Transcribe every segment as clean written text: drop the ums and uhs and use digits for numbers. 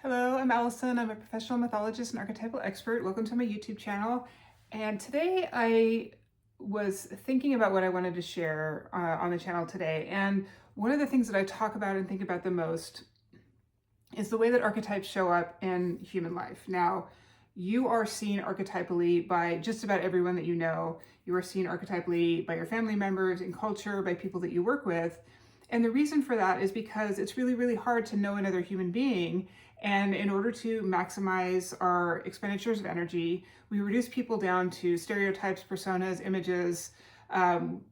Hello, I'm Allison. I'm a professional mythologist and archetypal expert. Welcome to my YouTube channel. And today I was thinking about what I wanted to share on the channel today. And one of the things that I talk about and think about the most is the way that archetypes show up in human life. Now, you are seen archetypally by just about everyone that you know. You are seen archetypally by your family members, in culture, by people that you work with. And the reason for that is because it's really, really hard to know another human being. And in order to maximize our expenditures of energy, we reduce people down to stereotypes, personas, images,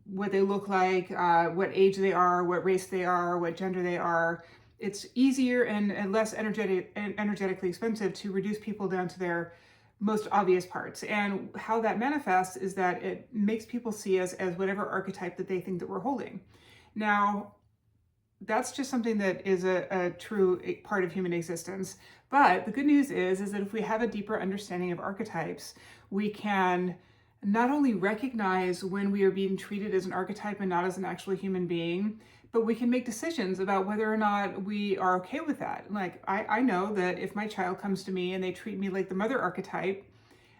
what they look like, what age they are, what race they are, what gender they are. It's easier and less energetically expensive to reduce people down to their most obvious parts. And how that manifests is that it makes people see us as whatever archetype that they think that we're holding. Now, that's just something that is a true part of human existence. But the good news is that if we have a deeper understanding of archetypes, we can not only recognize when we are being treated as an archetype and not as an actual human being, but we can make decisions about whether or not we are okay with that. Like, I know that if my child comes to me and they treat me like the mother archetype,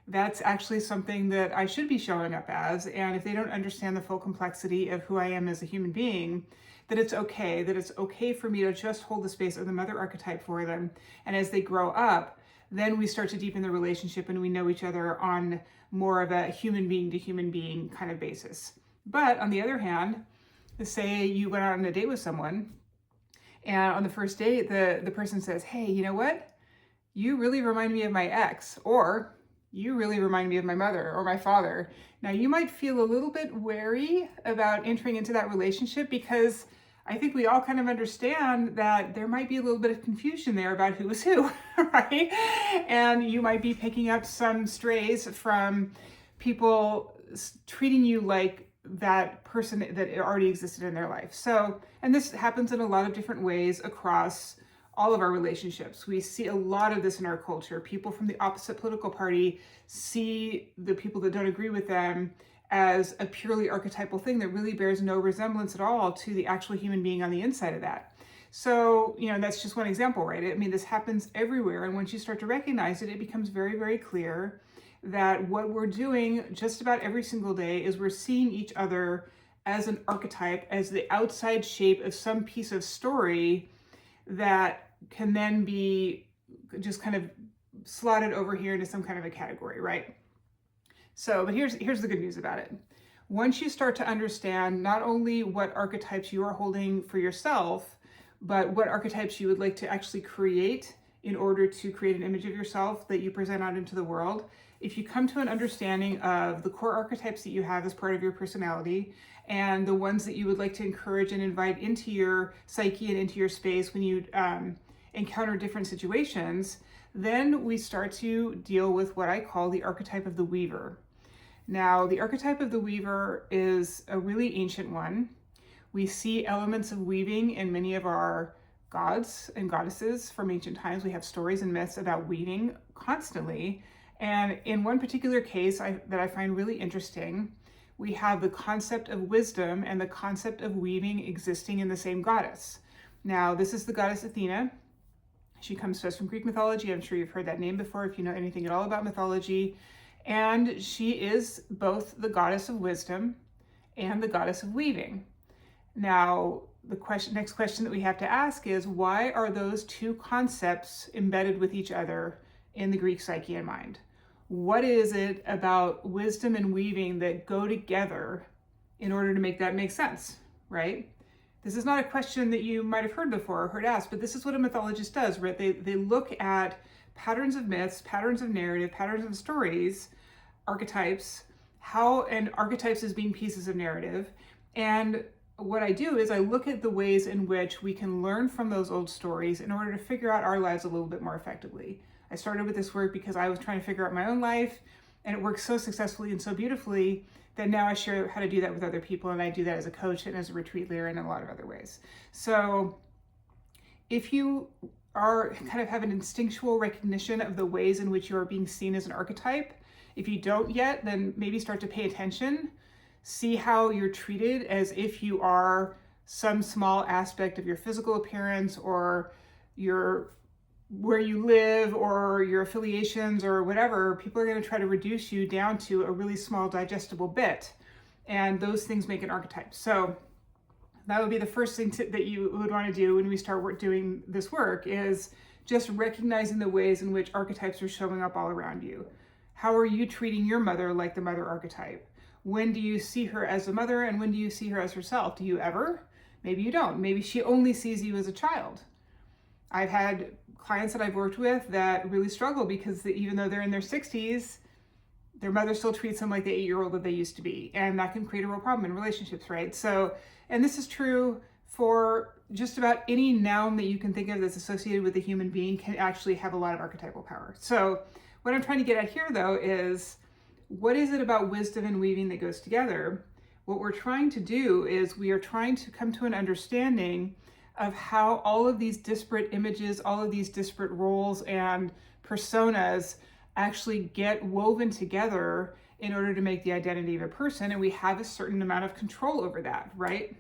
that's actually something that I should be showing up as. And if they don't understand the full complexity of who I am as a human being, that it's okay for me to just hold the space of the mother archetype for them. And as they grow up, then we start to deepen the relationship and we know each other on more of a human being to human being kind of basis. But on the other hand, say you went out on a date with someone and on the first date, the person says, "Hey, you know what? You really remind me of my ex," or "You really remind me of my mother or my father." Now, you might feel a little bit wary about entering into that relationship because I think we all kind of understand that there might be a little bit of confusion there about who is who, right? And you might be picking up some strays from people treating you like that person that already existed in their life. So, and this happens in a lot of different ways across all of our relationships. We see a lot of this in our culture. People from the opposite political party see the people that don't agree with them as a purely archetypal thing that really bears no resemblance at all to the actual human being on the inside of that. So, that's just one example, right? I mean, this happens everywhere. And once you start to recognize it, it becomes very, very clear that what we're doing just about every single day is we're seeing each other as an archetype, as the outside shape of some piece of story that can then be just kind of slotted over here into some kind of a category, right? So, but here's the good news about it. Once you start to understand not only what archetypes you are holding for yourself, but what archetypes you would like to actually create in order to create an image of yourself that you present out into the world, if you come to an understanding of the core archetypes that you have as part of your personality and the ones that you would like to encourage and invite into your psyche and into your space when you encounter different situations, then we start to deal with what I call the archetype of the weaver. Now, the archetype of the weaver is a really ancient one. We see elements of weaving in many of our gods and goddesses from ancient times. We have stories and myths about weaving constantly. And in one particular case that I find really interesting, we have the concept of wisdom and the concept of weaving existing in the same goddess. Now, this is the goddess Athena. She comes to us from Greek mythology. I'm sure you've heard that name before if you know anything at all about mythology. And she is both the goddess of wisdom and the goddess of weaving. Now, the next question that we have to ask is, why are those two concepts embedded with each other in the Greek psyche and mind? What is it about wisdom and weaving that go together in order to make that make sense, right? This is not a question that you might have heard before or heard asked, but this is what a mythologist does, right? They look at patterns of myths, patterns of narrative, patterns of stories, archetypes, and archetypes as being pieces of narrative. And what I do is I look at the ways in which we can learn from those old stories in order to figure out our lives a little bit more effectively. I started with this work because I was trying to figure out my own life, and it works so successfully and so beautifully that now I share how to do that with other people, and I do that as a coach and as a retreat leader and in a lot of other ways. So if you are kind of have an instinctual recognition of the ways in which you are being seen as an archetype, if you don't yet, then maybe start to pay attention. See how you're treated as if you are some small aspect of your physical appearance or your where you live or your affiliations or whatever, people are going to try to reduce you down to a really small digestible bit. And those things make an archetype. So that would be the first thing that you would want to do when we start doing this work, is just recognizing the ways in which archetypes are showing up all around you. How are you treating your mother like the mother archetype? When do you see her as a mother and when do you see her as herself? Do you ever? Maybe you don't. Maybe she only sees you as a child. I've had clients that I've worked with that really struggle because even though they're in their 60s, their mother still treats them like the 8-year-old that they used to be. And that can create a real problem in relationships, right? So, and this is true for just about any noun that you can think of that's associated with a human being can actually have a lot of archetypal power. So what I'm trying to get at here though is, what is it about wisdom and weaving that goes together? What we're trying to do is we are trying to come to an understanding of how all of these disparate images, all of these disparate roles and personas actually get woven together in order to make the identity of a person, and we have a certain amount of control over that, right?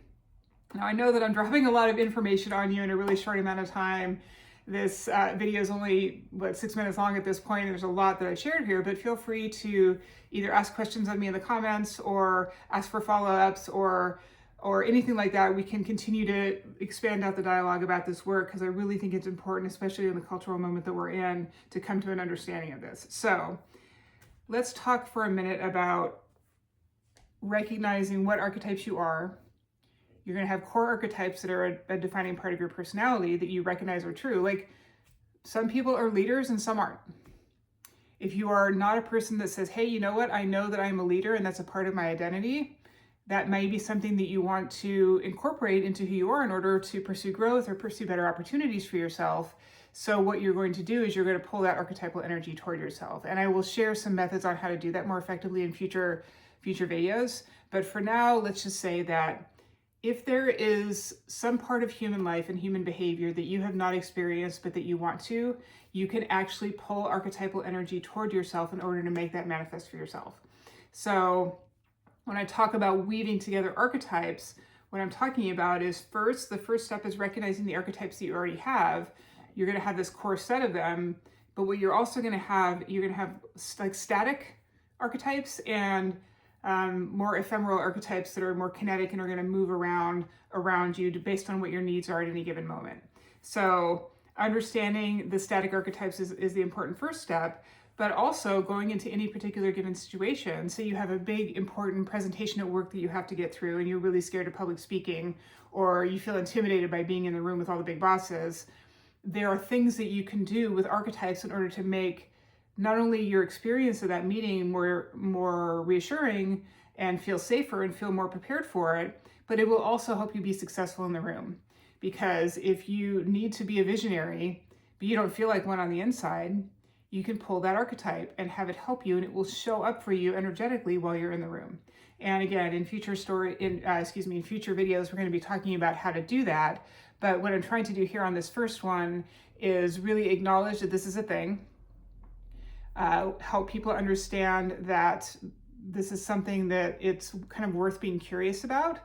Now, I know that I'm dropping a lot of information on you in a really short amount of time. This video is only, 6 minutes long at this point, and there's a lot that I shared here, but feel free to either ask questions of me in the comments or ask for follow-ups or anything like that. We can continue to expand out the dialogue about this work, because I really think it's important, especially in the cultural moment that we're in, to come to an understanding of this. So let's talk for a minute about recognizing what archetypes you are. You're going to have core archetypes that are a defining part of your personality that you recognize are true. Like, some people are leaders and some aren't. If you are not a person that says, hey, you know what, I know that I'm a leader and that's a part of my identity, that may be something that you want to incorporate into who you are in order to pursue growth or pursue better opportunities for yourself. So what you're going to do is you're going to pull that archetypal energy toward yourself. And I will share some methods on how to do that more effectively in future videos. But for now, let's just say that if there is some part of human life and human behavior that you have not experienced but that you want to, you can actually pull archetypal energy toward yourself in order to make that manifest for yourself. So when I talk about weaving together archetypes, what I'm talking about is the first step is recognizing the archetypes that you already have. You're going to have this core set of them, but what you're also going to have, you're going to have like static archetypes and more ephemeral archetypes that are more kinetic and are going to move around you based on what your needs are at any given moment. So understanding the static archetypes is the important first step, but also going into any particular given situation. So you have a big important presentation at work that you have to get through and you're really scared of public speaking, or you feel intimidated by being in the room with all the big bosses. There are things that you can do with archetypes in order to make not only your experience of that meeting more reassuring and feel safer and feel more prepared for it, but it will also help you be successful in the room. Because if you need to be a visionary, but you don't feel like one on the inside, you can pull that archetype and have it help you, and it will show up for you energetically while you're in the room. And again, in future videos, we're going to be talking about how to do that. But what I'm trying to do here on this first one is really acknowledge that this is a thing. Help people understand that this is something that it's kind of worth being curious about,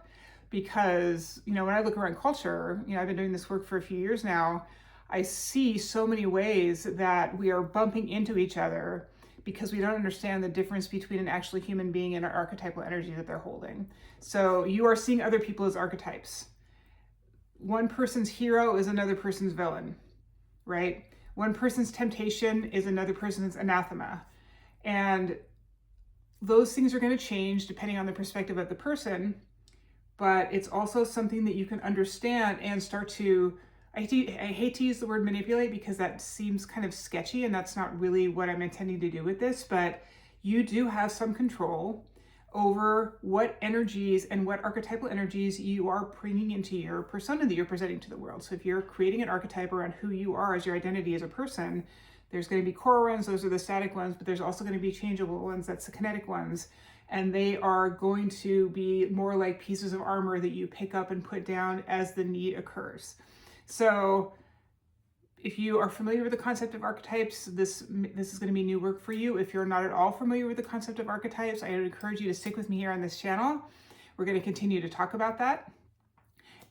because, when I look around culture, I've been doing this work for a few years now, I see so many ways that we are bumping into each other because we don't understand the difference between an actual human being and an archetypal energy that they're holding. So you are seeing other people as archetypes. One person's hero is another person's villain, right? One person's temptation is another person's anathema. And those things are going to change depending on the perspective of the person, but it's also something that you can understand and start to, I hate to use the word manipulate because that seems kind of sketchy and that's not really what I'm intending to do with this, but you do have some control over what energies and what archetypal energies you are bringing into your persona that you're presenting to the world. So if you're creating an archetype around who you are as your identity as a person, there's going to be core ones, those are the static ones, but there's also going to be changeable ones, that's the kinetic ones. And they are going to be more like pieces of armor that you pick up and put down as the need occurs. So if you are familiar with the concept of archetypes, this is going to be new work for you. If you're not at all familiar with the concept of archetypes, I would encourage you to stick with me here on this channel. We're going to continue to talk about that.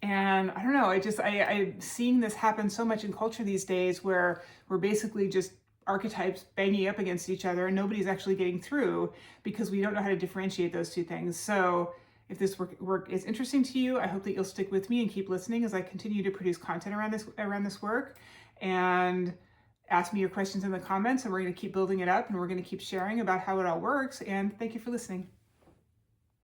And I don't know, I'm seeing this happen so much in culture these days where we're basically just archetypes banging up against each other and nobody's actually getting through because we don't know how to differentiate those two things. So if this work is interesting to you, I hope that you'll stick with me and keep listening as I continue to produce content around this work. And ask me your questions in the comments, and we're going to keep building it up, and we're going to keep sharing about how it all works. And thank you for listening.